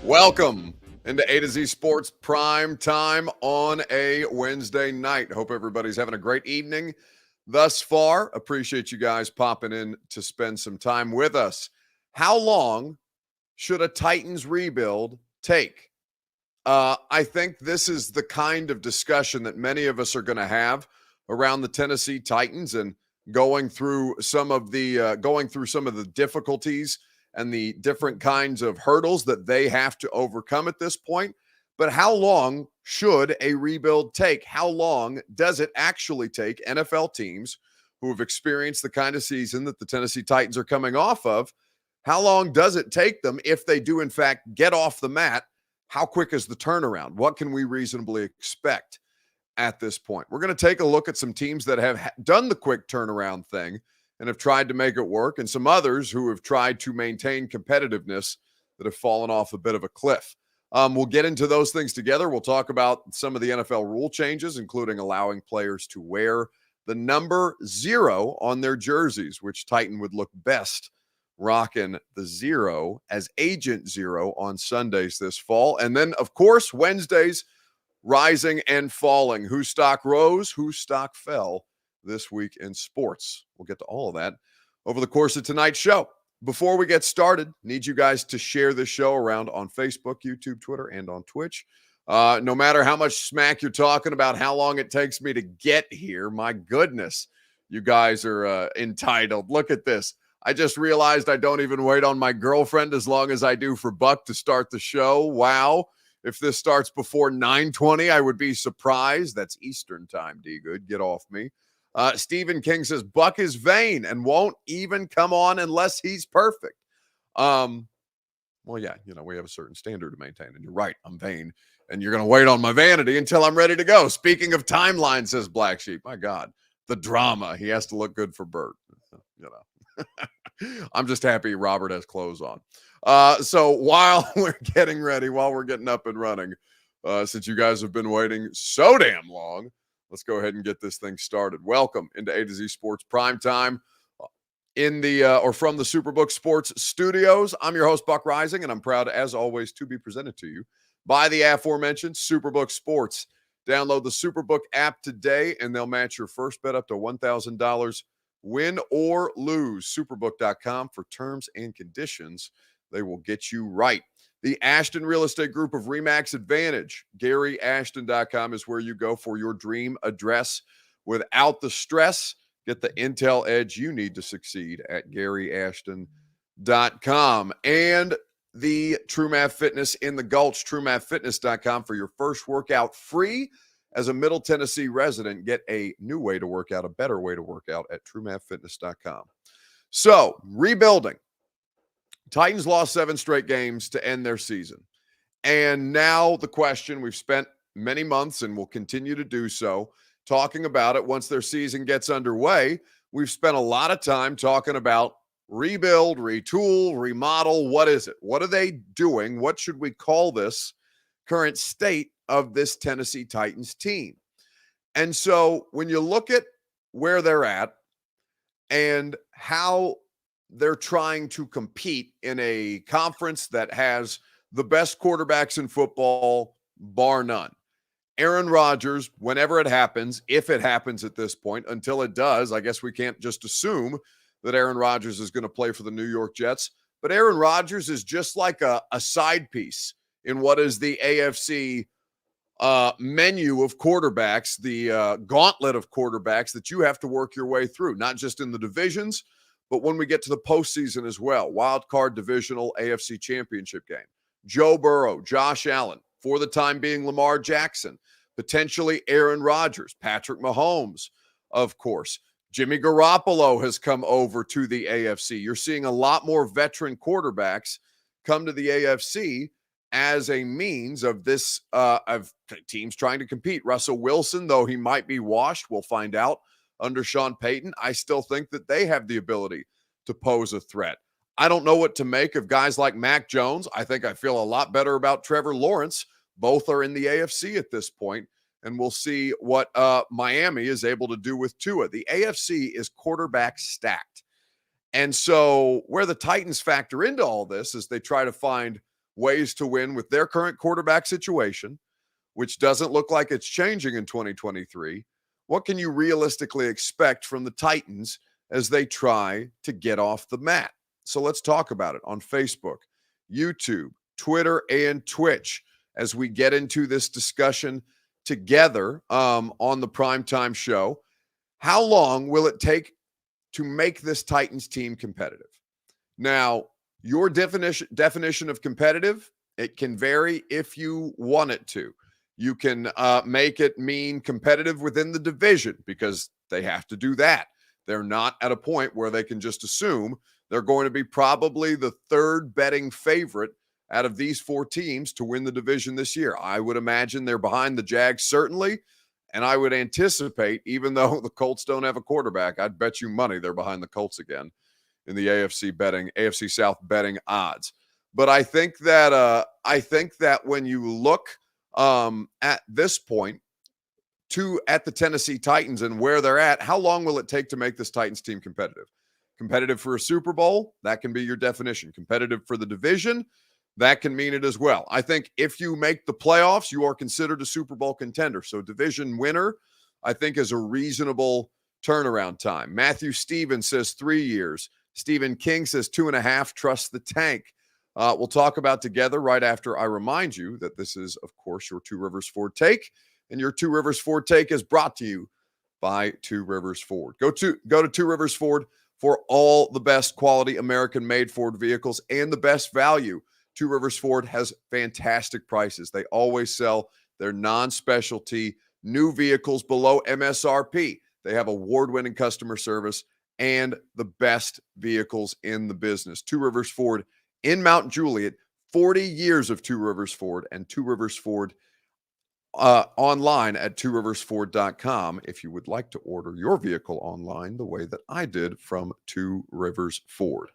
Welcome into A to Z Sports Prime Time on a Wednesday night. Hope everybody's having a great evening thus far. Appreciate you guys popping in to spend some time with us. How long should a Titans rebuild take? I think this is the kind of discussion that many of us are going to have around the Tennessee Titans and going through some of the difficulties and the different kinds of hurdles that they have to overcome at this point. But how long should a rebuild take? How long does it actually take NFL teams who have experienced the kind of season that the Tennessee Titans are coming off of? How long does it take them if they do, in fact, get off the mat? How quick is the turnaround? What can we reasonably expect at this point? We're going to take a look at some teams that have done the quick turnaround thing and have tried to make it work, and some others who have tried to maintain competitiveness that have fallen off a bit of a cliff. We'll get into those things together. We'll talk about some of the NFL rule changes, including allowing players to wear the number 0 on their jerseys, which Titan would look best rocking the 0 as Agent 0 on Sundays this fall. And then, of course, Wednesdays, rising and falling. Whose stock rose, whose stock fell this week in sports. We'll get to all of that over the course of tonight's show. Before we get started, need you guys to share this show around on Facebook, YouTube, Twitter, and on Twitch. No matter how much smack you're talking about how long it takes me to get here, my goodness, you guys are entitled. Look at this. I just realized I don't even wait on my girlfriend as long as I do for Buck to start the show. Wow. If this starts before 9:20, I would be surprised. That's Eastern time, D-Good. Get off me. Stephen King says, Buck is vain and won't even come on unless he's perfect. Well, yeah, we have a certain standard to maintain. And you're right, I'm vain. And you're going to wait on my vanity until I'm ready to go. Speaking of timeline, says Black Sheep. My God, the drama. He has to look good for Bert. I'm just happy Robert has clothes on. So while we're getting ready, while we're getting up and running, since you guys have been waiting so damn long, let's go ahead and get this thing started. Welcome into A to Z Sports Prime Time in the or from the Superbook Sports Studios. I'm your host, Buck Rising, and I'm proud, as always, to be presented to you by the aforementioned Superbook Sports. Download the Superbook app today, and they'll match your first bet up to $1,000. Win or lose. Superbook.com for terms and conditions. They will get you right. The Ashton Real Estate Group of RE/MAX Advantage. GaryAshton.com is where you go for your dream address without the stress. Get the intel edge you need to succeed at GaryAshton.com. And the True Math Fitness in the Gulch, TrueMathFitness.com for your first workout free. As a Middle Tennessee resident, get a new way to work out, a better way to work out at TrueMathFitness.com. So, rebuilding. Titans lost 7 straight games to end their season. And now the question, we've spent many months and will continue to do so, talking about it once their season gets underway. We've spent a lot of time talking about rebuild, retool, remodel. What is it? What are they doing? What should we call this current state of this Tennessee Titans team? And so when you look at where they're at and how they're trying to compete in a conference that has the best quarterbacks in football, bar none. Aaron Rodgers, whenever it happens, if it happens at this point, until it does, I guess we can't just assume that Aaron Rodgers is going to play for the New York Jets. But Aaron Rodgers is just like a side piece in what is the AFC menu of quarterbacks, the gauntlet of quarterbacks that you have to work your way through, not just in the divisions, but when we get to the postseason as well. Wild card divisional AFC championship game. Joe Burrow, Josh Allen, for the time being Lamar Jackson, potentially Aaron Rodgers, Patrick Mahomes, of course. Jimmy Garoppolo has come over to the AFC. You're seeing a lot more veteran quarterbacks come to the AFC as a means of this, of teams trying to compete. Russell Wilson, though he might be washed, we'll find out under Sean Payton, I still think that they have the ability to pose a threat. I don't know what to make of guys like Mac Jones. I think I feel a lot better about Trevor Lawrence. Both are in the AFC at this point, and we'll see what Miami is able to do with Tua. The AFC is quarterback stacked. And so where the Titans factor into all this is they try to find ways to win with their current quarterback situation, which doesn't look like it's changing in 2023. What can you realistically expect from the Titans as they try to get off the mat? So let's talk about it on Facebook, YouTube, Twitter, and Twitch as we get into this discussion together on the primetime show. How long will it take to make this Titans team competitive? Now, your definition of competitive, it can vary if you want it to. You can make it mean competitive within the division because they have to do that. They're not at a point where they can just assume they're going to be probably the third betting favorite out of these four teams to win the division this year. I would imagine they're behind the Jags, certainly. And I would anticipate, even though the Colts don't have a quarterback, I'd bet you money they're behind the Colts again in the AFC South betting odds. But I think that when you look at this point at the Tennessee Titans and where they're at, how long will it take to make this Titans team competitive? Competitive for a Super Bowl, that can be your definition. Competitive for the division, that can mean it as well. I think if you make the playoffs, you are considered a Super Bowl contender. So division winner, I think, is a reasonable turnaround time. Matthew Stevens says 3 years. Stephen King says 2.5. Trust the tank. We'll talk about together right after I remind you that this is, of course, your Two Rivers Ford Take. And your Two Rivers Ford Take is brought to you by Two Rivers Ford. Go to Two Rivers Ford for all the best quality American-made Ford vehicles and the best value. Two Rivers Ford has fantastic prices. They always sell their non-specialty new vehicles below MSRP. They have award-winning customer service and the best vehicles in the business. Two Rivers Ford in Mount Juliet, 40 years of Two Rivers Ford, and Two Rivers Ford online at tworiversford.com if you would like to order your vehicle online the way that I did from Two Rivers Ford.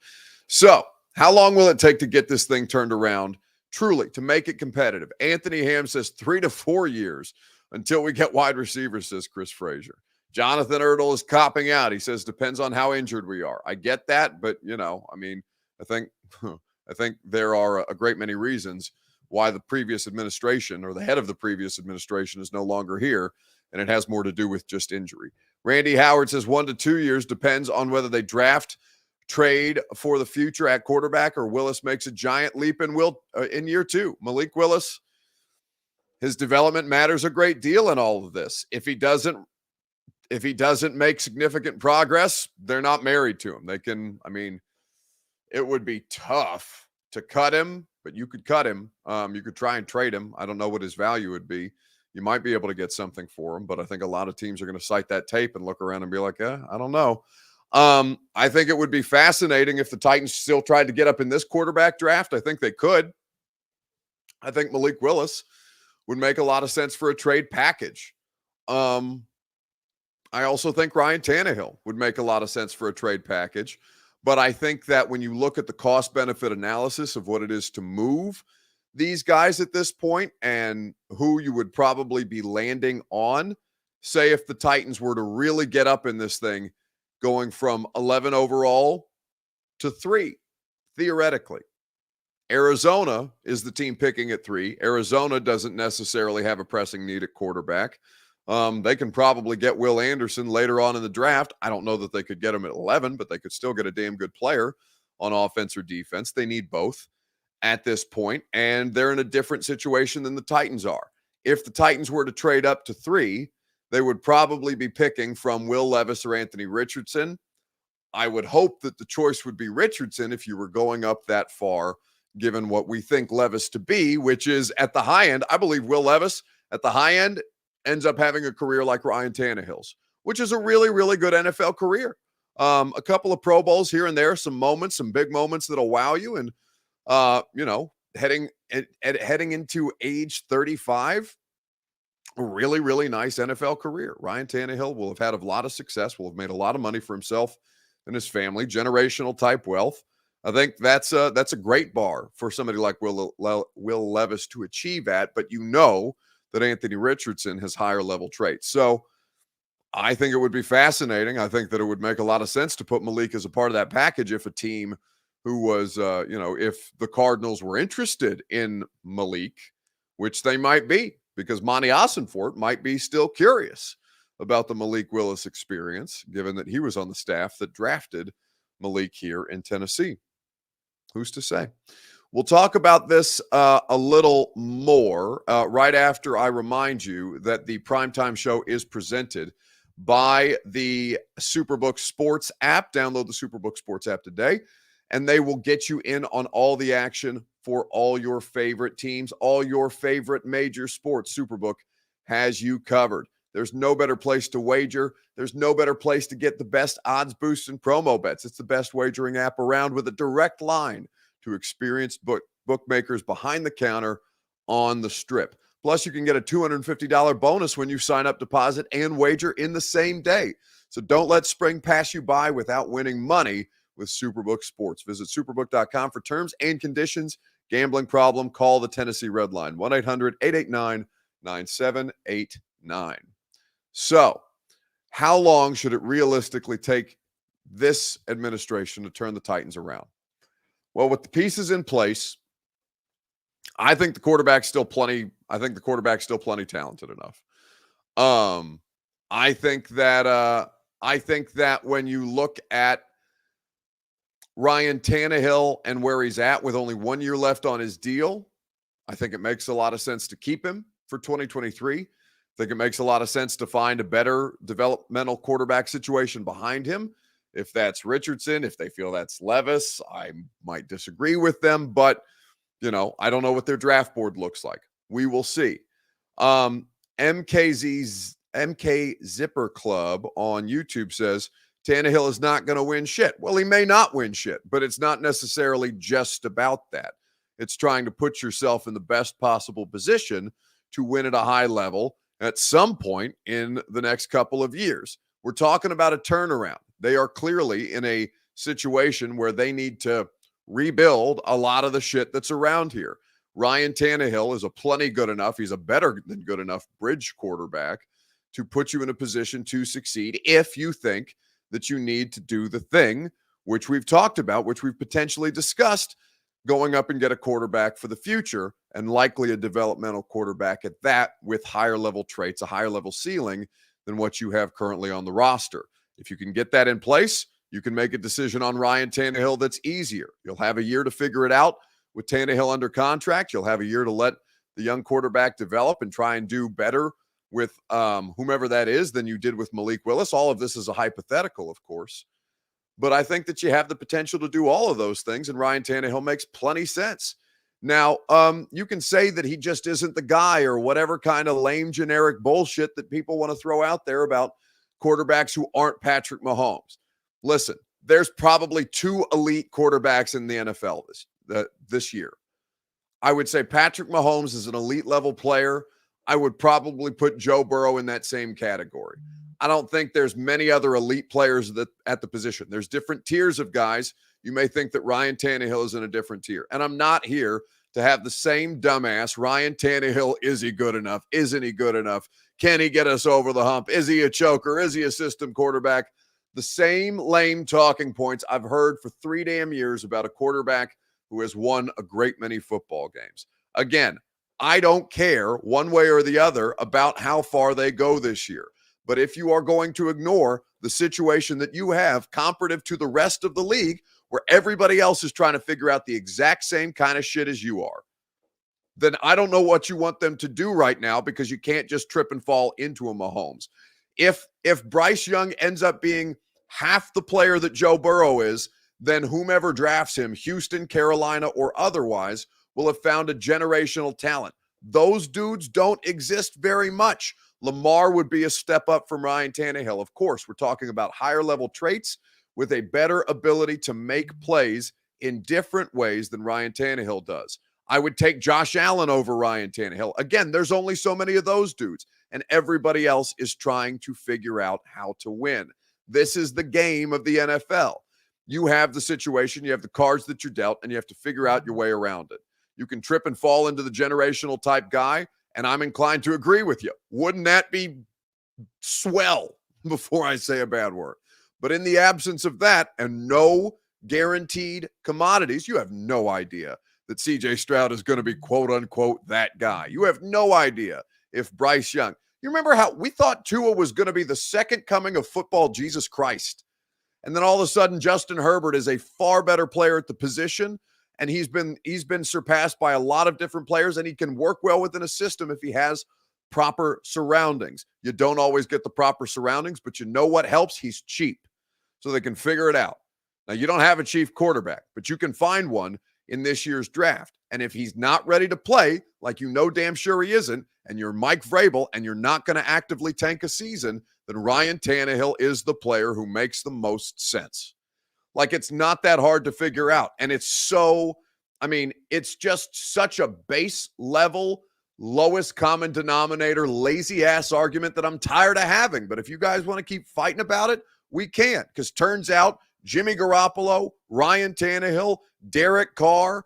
So, how long will it take to get this thing turned around, truly, to make it competitive? Anthony Ham says 3 to 4 years until we get wide receivers, says Chris Frazier. Jonathan Ertl is copping out. He says, depends on how injured we are. I get that, but, I think there are a great many reasons why the previous administration or the head of the previous administration is no longer here, and it has more to do with just injury. Randy Howard says 1 to 2 years, depends on whether they trade for the future at quarterback or Willis makes a giant leap in year 2. Malik Willis, his development matters a great deal in all of this. If he doesn't make significant progress, they're not married to him. It would be tough to cut him, but you could cut him. You could try and trade him. I don't know what his value would be. You might be able to get something for him, but I think a lot of teams are going to cite that tape and look around and be like, I don't know. I think it would be fascinating if the Titans still tried to get up in this quarterback draft. I think they could. I think Malik Willis would make a lot of sense for a trade package. I also think Ryan Tannehill would make a lot of sense for a trade package. But I think that when you look at the cost-benefit analysis of what it is to move these guys at this point and who you would probably be landing on, say if the Titans were to really get up in this thing, going from 11 overall to 3, theoretically. Arizona is the team picking at 3. Arizona doesn't necessarily have a pressing need at quarterback. They can probably get Will Anderson later on in the draft. I don't know that they could get him at 11, but they could still get a damn good player on offense or defense. They need both at this point, and they're in a different situation than the Titans are. If the Titans were to trade up to 3, they would probably be picking from Will Levis or Anthony Richardson. I would hope that the choice would be Richardson if you were going up that far, given what we think Levis to be, which is at the high end. I believe Will Levis at the high end ends up having a career like Ryan Tannehill's, which is a really, really good NFL career. A couple of Pro Bowls here and there, some big moments that'll wow you. And, heading into age 35, a really, really nice NFL career. Ryan Tannehill will have had a lot of success, will have made a lot of money for himself and his family, generational type wealth. I think that's a great bar for somebody like Will Levis to achieve at, but that Anthony Richardson has higher level traits. So I think it would be fascinating. I think that it would make a lot of sense to put Malik as a part of that package if a team who was, if the Cardinals were interested in Malik, which they might be, because Monty Ossenfort might be still curious about the Malik Willis experience, given that he was on the staff that drafted Malik here in Tennessee. Who's to say? We'll talk about this a little more right after I remind you that the Primetime Show is presented by the Superbook Sports app. Download the Superbook Sports app today, and they will get you in on all the action for all your favorite teams, all your favorite major sports. Superbook has you covered. There's no better place to wager. There's no better place to get the best odds boosts and promo bets. It's the best wagering app around with a direct line to experienced bookmakers behind the counter on the strip. Plus, you can get a $250 bonus when you sign up, deposit, and wager in the same day. So don't let spring pass you by without winning money with Superbook Sports. Visit superbook.com for terms and conditions. Gambling problem? Call the Tennessee Red Line, 1-800-889-9789. So, how long should it realistically take this administration to turn the Titans around? Well, with the pieces in place, I think the quarterback's still plenty talented enough. I think that when you look at Ryan Tannehill and where he's at with only 1 year left on his deal, I think it makes a lot of sense to keep him for 2023. I think it makes a lot of sense to find a better developmental quarterback situation behind him. If that's Richardson, if they feel that's Levis, I might disagree with them, but I don't know what their draft board looks like. We will see. MK Zipper Club on YouTube says Tannehill is not going to win shit. Well, he may not win shit, but it's not necessarily just about that. It's trying to put yourself in the best possible position to win at a high level at some point in the next couple of years. We're talking about a turnaround. They are clearly in a situation where they need to rebuild a lot of the shit that's around here. Ryan Tannehill is a plenty good enough, he's a better than good enough bridge quarterback to put you in a position to succeed if you think that you need to do the thing, which we've talked about, which we've potentially discussed, going up and get a quarterback for the future, and likely a developmental quarterback at that, with higher level traits, a higher level ceiling than what you have currently on the roster. If you can get that in place, you can make a decision on Ryan Tannehill that's easier. You'll have a year to figure it out with Tannehill under contract. You'll have a year to let the young quarterback develop and try and do better with whomever that is than you did with Malik Willis. All of this is a hypothetical, of course. But I think that you have the potential to do all of those things, and Ryan Tannehill makes plenty sense. Now, you can say that he just isn't the guy or whatever kind of lame generic bullshit that people want to throw out there about quarterbacks who aren't Patrick Mahomes. Listen, there's probably two elite quarterbacks in the NFL this year. I would say Patrick Mahomes is an elite level player. I would probably put Joe Burrow in that same category. I don't think there's many other elite players at the position. There's different tiers of guys. You may think that Ryan Tannehill is in a different tier. And I'm not here to have the same dumbass Ryan Tannehill. Is he good enough? Isn't he good enough? Can he get us over the hump? Is he a choker? Is he a system quarterback? The same lame talking points I've heard for 3 damn years about a quarterback who has won a great many football games. Again, I don't care one way or the other about how far they go this year. But if you are going to ignore the situation that you have comparative to the rest of the league, where everybody else is trying to figure out the exact same kind of shit as you are, then I don't know what you want them to do right now, because you can't just trip and fall into a Mahomes. If Bryce Young ends up being half the player that Joe Burrow is, then whomever drafts him, Houston, Carolina, or otherwise, will have found a generational talent. Those dudes don't exist very much. Lamar would be a step up from Ryan Tannehill. Of course, we're talking about higher level traits with a better ability to make plays in different ways than Ryan Tannehill does. I would take Josh Allen over Ryan Tannehill. Again, there's only so many of those dudes, and everybody else is trying to figure out how to win. This is the game of the NFL. You have the situation, you have the cards that you're dealt, and you have to figure out your way around it. You can trip and fall into the generational type guy, and I'm inclined to agree with you. Wouldn't that be swell, before I say a bad word? But in the absence of that, and no guaranteed commodities, you have no idea that CJ Stroud is going to be quote unquote that guy. You have no idea if Bryce Young, you remember how we thought Tua was going to be the second coming of football Jesus Christ. And then all of a sudden, Justin Herbert is a far better player at the position. And he's been surpassed by a lot of different players, and he can work well within a system if he has proper surroundings. You don't always get the proper surroundings, but you know what helps? He's cheap. So they can figure it out. Now, you don't have a chief quarterback, but you can find one in this year's draft. And if he's not ready to play, like you know damn sure he isn't, and you're Mike Vrabel and you're not going to actively tank a season, then Ryan Tannehill is the player who makes the most sense. Like, it's not that hard to figure out. And it's just such a base level, lowest common denominator, lazy ass argument that I'm tired of having. But if you guys want to keep fighting about it, we can. Because turns out Jimmy Garoppolo, Ryan Tannehill, Derek Carr,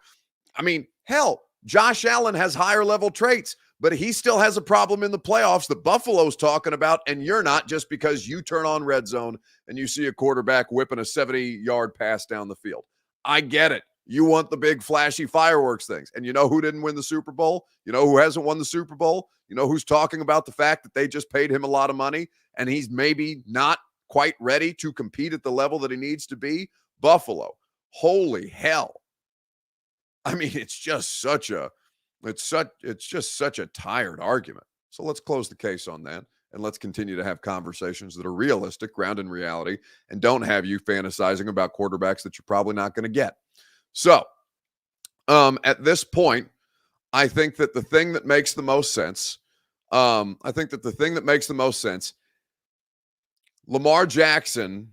hell, Josh Allen has higher level traits, but he still has a problem in the playoffs that Buffalo's talking about, and you're not, just because you turn on Red Zone and you see a quarterback whipping a 70-yard pass down the field. I get it. You want the big flashy fireworks things. And you know who didn't win the Super Bowl? You know who hasn't won the Super Bowl? You know who's talking about the fact that they just paid him a lot of money and he's maybe not quite ready to compete at the level that he needs to be? Buffalo. Holy hell. It's just such a tired argument. So let's close the case on that, and let's continue to have conversations that are realistic, grounded in reality, and don't have you fantasizing about quarterbacks that you're probably not going to get. So at this point, I think that the thing that makes the most sense, Lamar Jackson,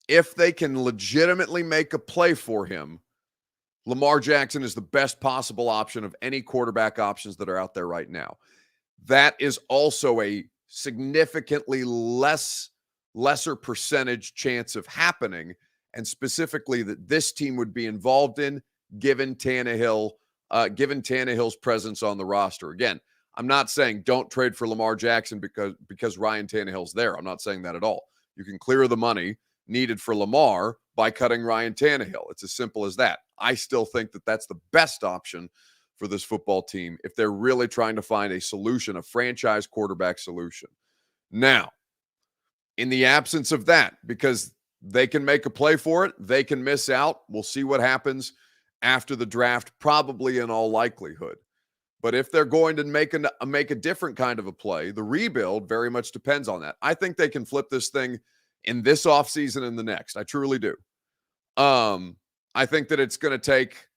if they can legitimately make a play for him, Lamar Jackson is the best possible option of any quarterback options that are out there right now. That is also a significantly lesser percentage chance of happening, and specifically that this team would be involved in, given Tannehill's presence on the roster. Again, I'm not saying don't trade for Lamar Jackson because Ryan Tannehill's there. I'm not saying that at all. You can clear the money needed for Lamar by cutting Ryan Tannehill. It's as simple as that. I still think that that's the best option for this football team if they're really trying to find a solution, a franchise quarterback solution. Now, in the absence of that, because they can make a play for it, they can miss out. We'll see what happens after the draft, probably in all likelihood. But if they're going to make a different kind of a play, the rebuild very much depends on that. I think they can flip this thing in this offseason and the next. I truly do. I think that it's going to take,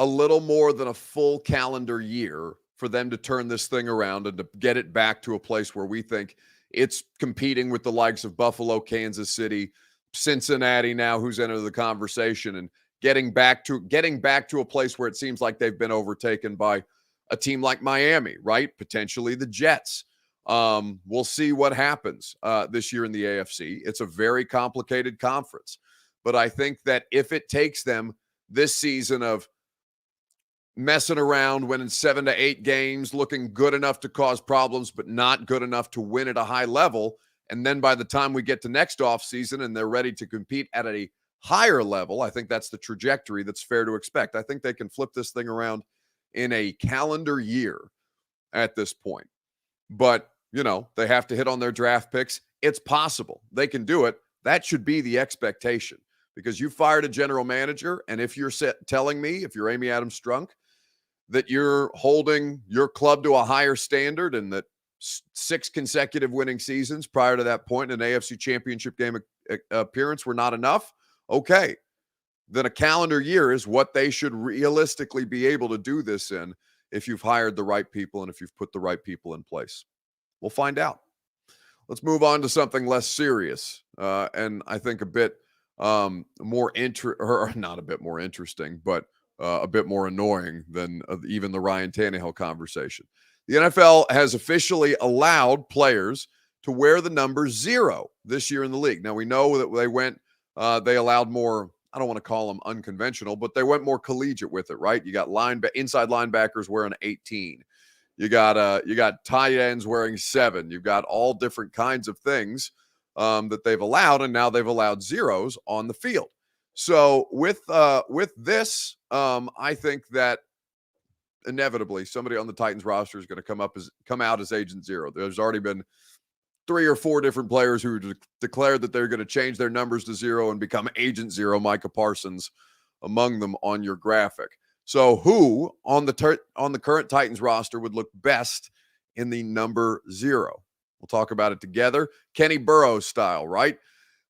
a little more than a full calendar year for them to turn this thing around and to get it back to a place where we think it's competing with the likes of Buffalo, Kansas City, Cincinnati now, who's entered the conversation, and getting back to a place where it seems like they've been overtaken by a team like Miami, right? Potentially the Jets. We'll see what happens this year in the AFC. It's a very complicated conference. But I think that if it takes them this season of messing around, winning 7 to 8 games, looking good enough to cause problems, but not good enough to win at a high level, and then by the time we get to next offseason and they're ready to compete at a higher level, I think that's the trajectory that's fair to expect. I think they can flip this thing around in a calendar year at this point. But, they have to hit on their draft picks. It's possible. They can do it. That should be the expectation, because you fired a general manager, and if you're telling me, if you're Amy Adams Strunk, that you're holding your club to a higher standard and that 6 consecutive winning seasons prior to that point in an AFC championship game appearance were not enough, okay, then a calendar year is what they should realistically be able to do this in if you've hired the right people and if you've put the right people in place. We'll find out. Let's move on to something less serious and I think a bit more not a bit more interesting, but a bit more annoying than even the Ryan Tannehill conversation. The NFL has officially allowed players to wear the number 0 this year in the league. Now, we know that they allowed more, I don't want to call them unconventional, but they went more collegiate with it, right? You got inside linebackers wearing 18. You got tight ends wearing 7. You've got all different kinds of things that they've allowed, and now they've allowed zeros on the field. So with this, I think that inevitably somebody on the Titans roster is going to come out as agent zero. There's already been 3 or 4 different players who declared that they're going to change their numbers to zero and become agent zero. Micah Parsons among them on your graphic. So who on the current Titans roster would look best in the number 0? We'll talk about it together. Kenny Burrows style, right?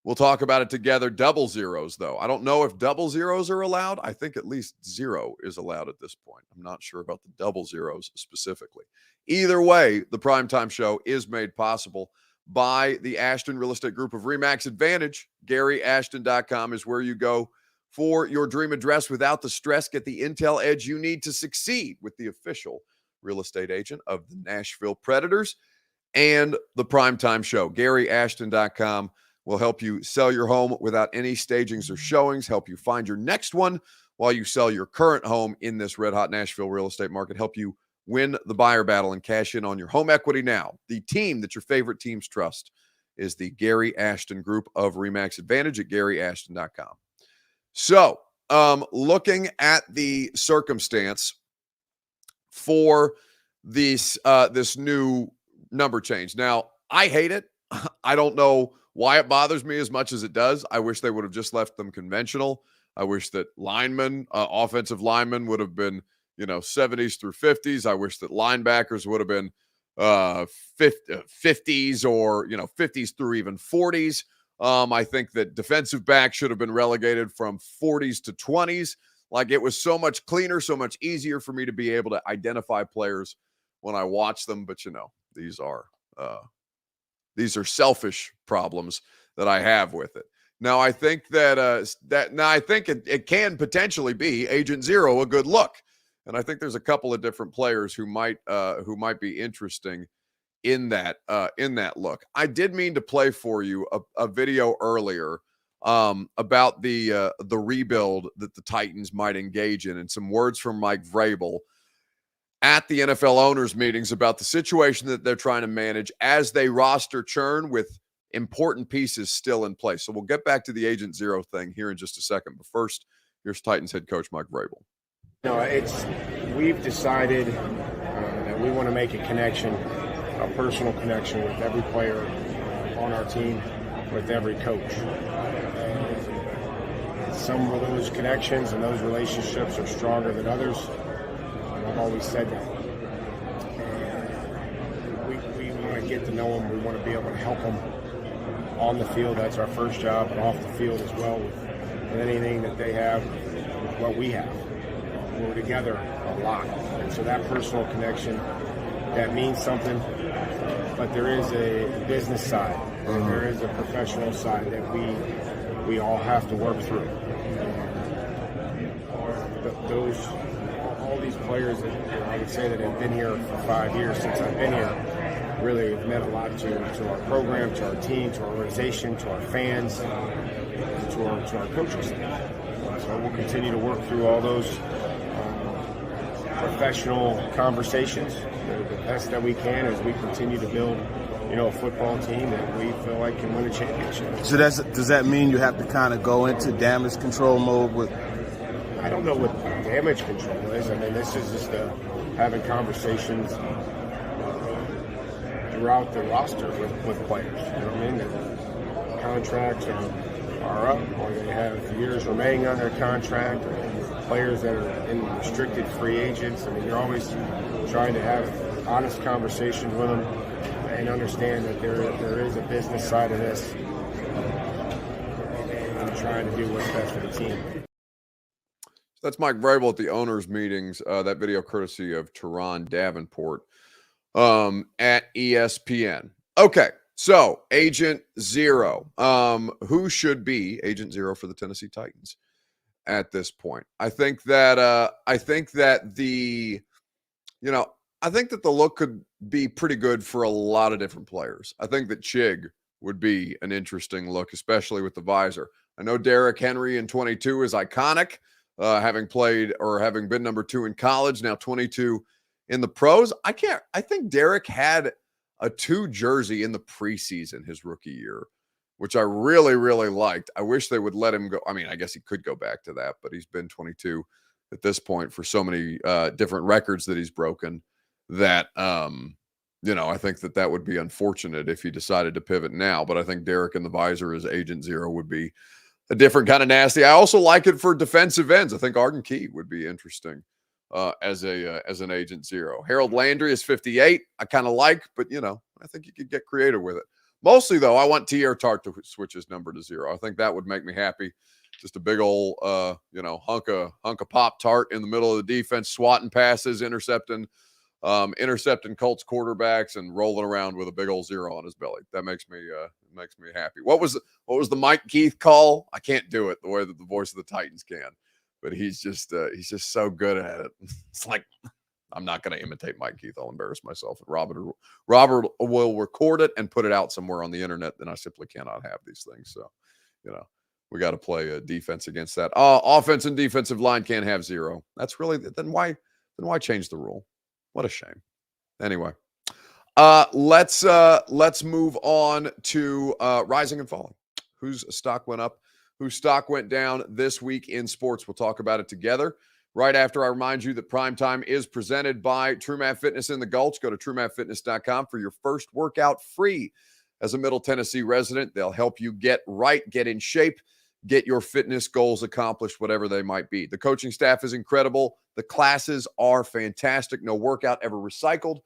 We'll talk about it together. Double zeros, though. I don't know if double zeros are allowed. I think at least 0 is allowed at this point. I'm not sure about the double zeros specifically. Either way, the Primetime Show is made possible by the Ashton Real Estate Group of RE/MAX Advantage. GaryAshton.com is where you go for your dream address without the stress. Get the intel edge you need to succeed with the official real estate agent of the Nashville Predators and the Primetime Show. GaryAshton.com will help you sell your home without any stagings or showings, help you find your next one while you sell your current home in this red-hot Nashville real estate market, help you win the buyer battle and cash in on your home equity now. The team that your favorite teams trust is the Gary Ashton Group of RE/MAX Advantage at GaryAshton.com. So, looking at the circumstance for this new number change. Now, I hate it. I don't know why it bothers me as much as it does. I wish they would have just left them conventional. I wish that offensive linemen would have been, 70s through 50s. I wish that linebackers would have been 50s or, 50s through even 40s. I think that defensive back should have been relegated from 40s to 20s. Like, it was so much cleaner, so much easier for me to be able to identify players when I watch them. But, these are selfish problems that I have with it. Now, I think that I think it can potentially be agent zero a good look, and I think there's a couple of different players who might be interesting in that look. I did mean to play for you a video earlier about the rebuild that the Titans might engage in, and some words from Mike Vrabel at the NFL owners meetings about the situation that they're trying to manage as they roster churn with important pieces still in place. So we'll get back to the agent zero thing here in just a second. But first, here's Titans head coach Mike Vrabel. We've decided that we want to make a connection, a personal connection with every player on our team, with every coach. And some of those connections and those relationships are stronger than others. I've always said that. And we want to get to know them. We want to be able to help them on the field. That's our first job, and off the field as well with anything that they have, with what we have. We're together a lot. And so that personal connection, that means something. But there is a business side, and there is a professional side that we all have to work through. All these players that I would say that have been here for 5 years since I've been here really have meant a lot to our program, to our team, to our organization, to our fans, to our coaching staff. So we'll continue to work through all those professional conversations the best that we can as we continue to build, a football team that we feel like can win a championship. So does that mean you have to kind of go into damage control mode with? I don't know what damage control is. I mean, this is just having conversations throughout the roster with players. You know what I mean? The contracts are up, or they have years remaining on their contract, or players that are in restricted free agents. I mean, you're always trying to have honest conversations with them and understand that there is a business side of this, and trying to do what's best for the team. That's Mike Vrabel at the owners' meetings. That video courtesy of Teron Davenport at ESPN. Okay, so agent zero. Who should be agent zero for the Tennessee Titans at this point? I think that the look could be pretty good for a lot of different players. I think that Chig would be an interesting look, especially with the visor. I know Derrick Henry in 22 is iconic. Having played or having been number 2 in college, now 22 in the pros. I think Derrick had a 2 jersey in the preseason his rookie year which I really, really liked. I wish they would let him go. I mean, I guess he could go back to that, but he's been 22 at this point for so many different records that he's broken that, I think that would be unfortunate if he decided to pivot now. But I think Derek in the visor as Agent Zero would be a different kind of nasty. I also like it for defensive ends. I think Arden Key would be interesting as an Agent Zero. Harold Landry is 58. I kind of like, but I think you could get creative with it. Mostly though, I want T.R. Tart to switch his number to 0. I think that would make me happy. Just a big old hunk of Pop Tart in the middle of the defense, swatting passes, intercepting Colts quarterbacks, and rolling around with a big old 0 on his belly. That makes me happy. What was the Mike Keith call? I can't do it the way that the voice of the Titans can, but he's just so good at it. It's like, I'm not going to imitate Mike Keith. I'll embarrass myself. And Robert will record it and put it out somewhere on the internet. Then I simply cannot have these things. So, we got to play a defense against that. Offense and defensive line can't have 0. That's really, then why change the rule? What a shame. Anyway, let's move on to rising and falling. Whose stock went up? Whose stock went down this week in sports? We'll talk about it together. Right after I remind you that Primetime is presented by TrueMath Fitness in the Gulch. Go to TrueMathFitness.com for your first workout free. As a Middle Tennessee resident, they'll help you get right, get in shape, get your fitness goals accomplished, whatever they might be. The coaching staff is incredible. The classes are fantastic. No workout ever recycled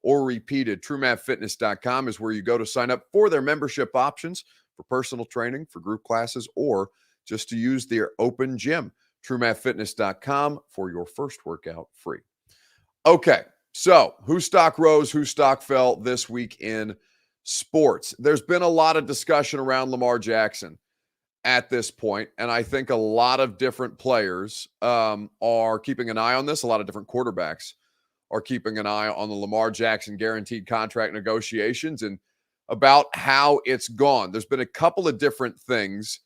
or repeated. TrueMathFitness.com is where you go to sign up for their membership options for personal training, for group classes, or just to use their open gym. TrueMathFitness.com for your first workout free. Okay, so whose stock rose, whose stock fell this week in sports? There's been a lot of discussion around Lamar Jackson at this point, and I think a lot of different players are keeping an eye on this. A lot of different quarterbacks are keeping an eye on the Lamar Jackson guaranteed contract negotiations and about how it's gone. There's been a couple of different things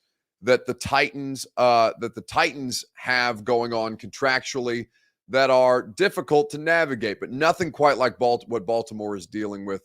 that the Titans have going on contractually that are difficult to navigate, but nothing quite like what Baltimore is dealing with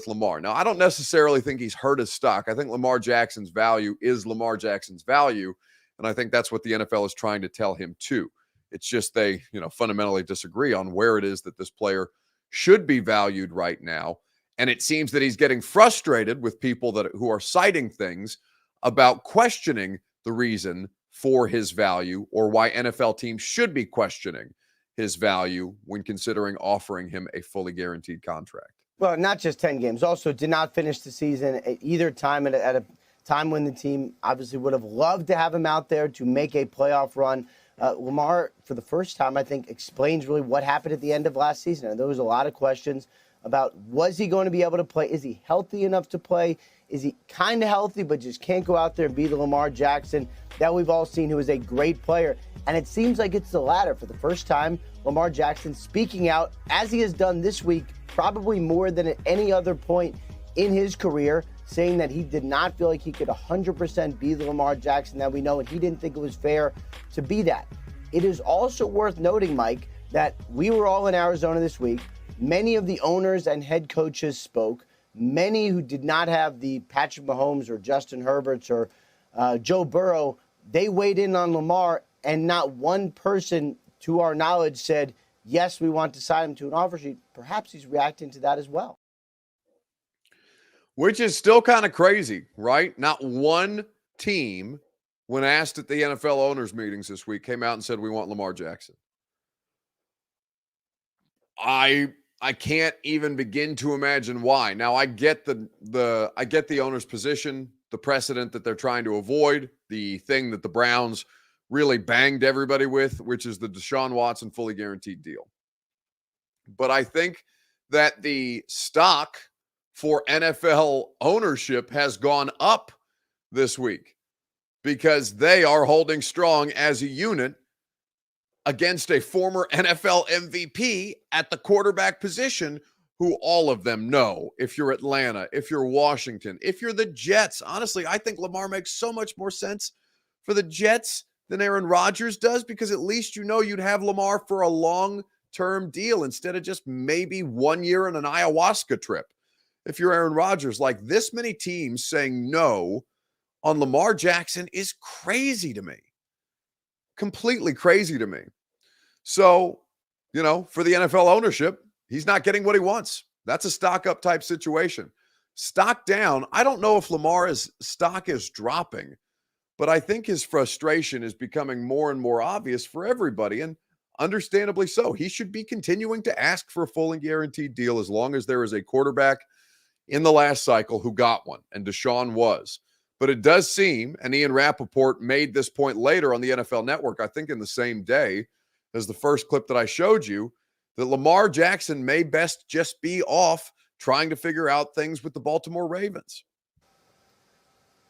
Lamar. Now, I don't necessarily think he's hurt his stock. I think Lamar Jackson's value is Lamar Jackson's value, and I think that's what the NFL is trying to tell him too. It's just they, fundamentally disagree on where it is that this player should be valued right now, and it seems that he's getting frustrated with people who are citing things about questioning the reason for his value or why NFL teams should be questioning his value when considering offering him a fully guaranteed contract. Well, not just 10 games. Also did not finish the season at either time at a time when the team obviously would have loved to have him out there to make a playoff run. Lamar, for the first time, I think, explains really what happened at the end of last season. And there was a lot of questions about, was he going to be able to play? Is he healthy enough to play? Is he kind of healthy but just can't go out there and be the Lamar Jackson that we've all seen, who is a great player? And it seems like it's the latter. For the first time, Lamar Jackson speaking out, as he has done this week, probably more than at any other point in his career, saying that he did not feel like he could 100% be the Lamar Jackson that we know, and he didn't think it was fair to be that. It is also worth noting, Mike, that we were all in Arizona this week. Many of the owners and head coaches spoke. Many who did not have the Patrick Mahomes or Justin Herberts or Joe Burrow, they weighed in on Lamar, and not one person, to our knowledge, said, yes, we want to sign him to an offer sheet. Perhaps he's reacting to that as well. Which is still kind of crazy, right? Not one team, when asked at the NFL owners meetings this week, came out and said, we want Lamar Jackson. I can't even begin to imagine why. Now, I get the owner's position, the precedent that they're trying to avoid, the thing that the Browns really banged everybody with, which is the Deshaun Watson fully guaranteed deal. But I think that the stock for NFL ownership has gone up this week because they are holding strong as a unit against a former NFL MVP at the quarterback position, who all of them know. If you're Atlanta, if you're Washington, if you're the Jets, honestly, I think Lamar makes so much more sense for the Jets than Aaron Rodgers does, because at least you'd have Lamar for a long-term deal instead of just maybe 1 year on an ayahuasca trip. if you're Aaron Rodgers. Like, this many teams saying no on Lamar Jackson is crazy to me. Completely crazy to me. So, for the NFL ownership, he's not getting what he wants. That's a stock up type situation. Stock down, I don't know if Lamar's stock is dropping, but I think his frustration is becoming more and more obvious for everybody, and understandably so. He should be continuing to ask for a full and guaranteed deal as long as there is a quarterback in the last cycle who got one, and Deshaun was. But it does seem, and Ian Rappaport made this point later on the NFL Network, I think in the same day as the first clip that I showed you, that Lamar Jackson may best just be off trying to figure out things with the Baltimore Ravens.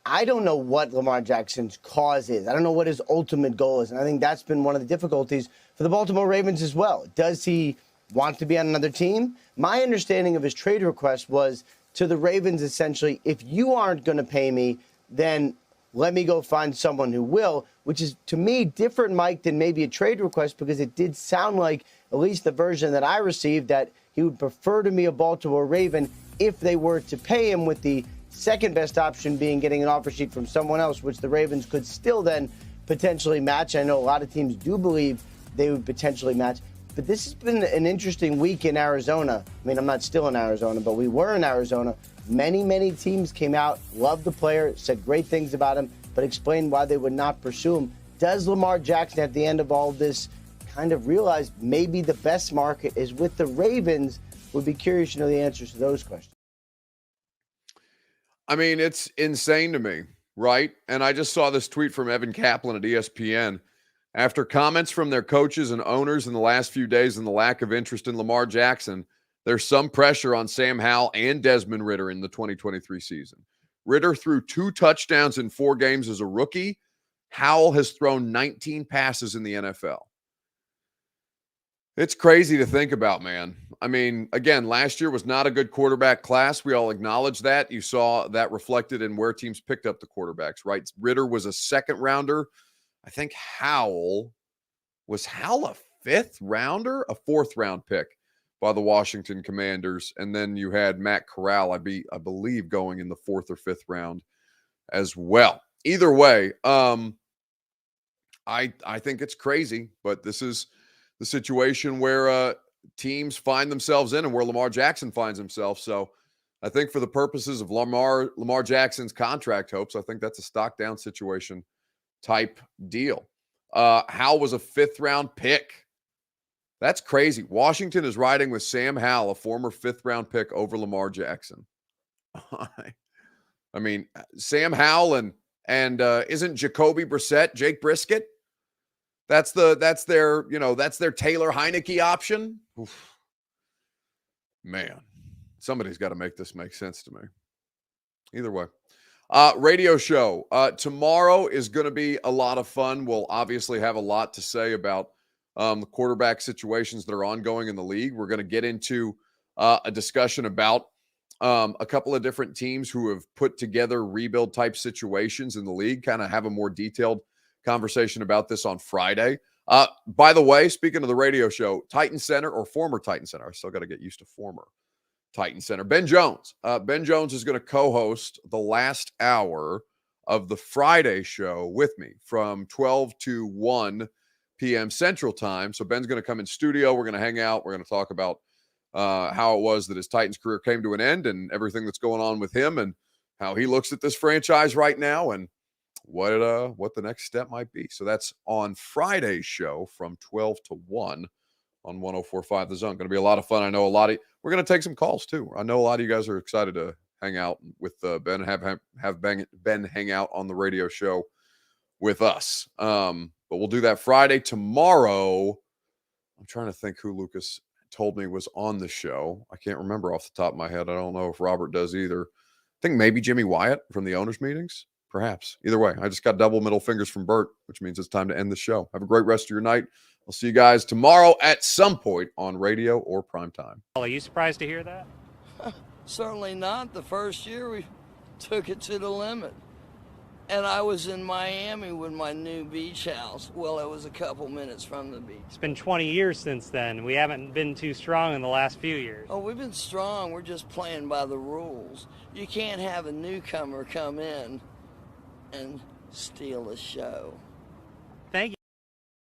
I don't know what Lamar Jackson's cause is. I don't know what his ultimate goal is. And I think that's been one of the difficulties for the Baltimore Ravens as well. Does he want to be on another team? My understanding of his trade request was to the Ravens essentially, if you aren't going to pay me, then let me go find someone who will, which is, to me, different, Mike, than maybe a trade request, because it did sound like, at least the version that I received, that he would prefer to be a Baltimore Raven if they were to pay him, with the second best option being getting an offer sheet from someone else, which the Ravens could still then potentially match. I know a lot of teams do believe they would potentially match. But this has been an interesting week in Arizona. I mean, I'm not still in Arizona, but we were in Arizona. Many, many teams came out, loved the player, said great things about him, but explained why they would not pursue him. Does Lamar Jackson, at the end of all this, kind of realize maybe the best market is with the Ravens? Would be curious to know the answers to those questions. I mean, it's insane to me, right? And I just saw this tweet from Evan Kaplan at ESPN. After comments from their coaches and owners in the last few days and the lack of interest in Lamar Jackson, there's some pressure on Sam Howell and Desmond Ridder in the 2023 season. Ridder threw 2 touchdowns in 4 games as a rookie. Howell has thrown 19 passes in the NFL. It's crazy to think about, man. I mean, again, last year was not a good quarterback class. We all acknowledge that. You saw that reflected in where teams picked up the quarterbacks, right? Ridder was a 2nd rounder. I think was Howell a 5th rounder? A 4th round pick by the Washington Commanders. And then you had Matt Corral, I believe, going in the 4th or 5th round as well. Either way, I think it's crazy, but this is the situation where teams find themselves in and where Lamar Jackson finds himself. So I think for the purposes of Lamar Jackson's contract hopes, I think that's a stock down situation type deal. Howell was a 5th round pick. That's crazy. Washington is riding with Sam Howell, a former 5th round pick, over Lamar Jackson. I mean, Sam Howell and isn't Jacoby Brissett, Jake Brisket? That's their Taylor Heineke option. Oof. Man, somebody's got to make this make sense to me. Either way. Radio show. Tomorrow is going to be a lot of fun. We'll obviously have a lot to say about the quarterback situations that are ongoing in the league. We're going to get into a discussion about a couple of different teams who have put together rebuild type situations in the league, kind of have a more detailed conversation about this on Friday. By the way, speaking of the radio show, Titan Center, or former Titan Center, I still got to get used to former Titan Center, Ben Jones. Ben Jones is going to co-host the last hour of the Friday show with me from 12 to 1 p.m. Central Time. So Ben's going to come in studio. We're going to hang out. We're going to talk about how it was that his Titans career came to an end and everything that's going on with him and how he looks at this franchise right now and what the next step might be. So that's on Friday's show from 12 to 1 on 104.5 The Zone. Going to be a lot of fun. I know we're going to take some calls too. I know a lot of you guys are excited to hang out with Ben and have Ben hang out on the radio show with us. But we'll do that Friday. Tomorrow, I'm trying to think who Lucas told me was on the show. I can't remember off the top of my head. I don't know if Robert does either. I think maybe Jimmy Wyatt from the owners' meetings. Perhaps. Either way, I just got double middle fingers from Bert, which means it's time to end the show. Have a great rest of your night. I'll see you guys tomorrow at some point on radio or primetime. Are you surprised to hear that? Certainly not. The first year we took it to the limit. And I was in Miami with my new beach house. Well, it was a couple minutes from the beach. It's been 20 years since then. We haven't been too strong in the last few years. Oh, we've been strong. We're just playing by the rules. You can't have a newcomer come in and steal a show.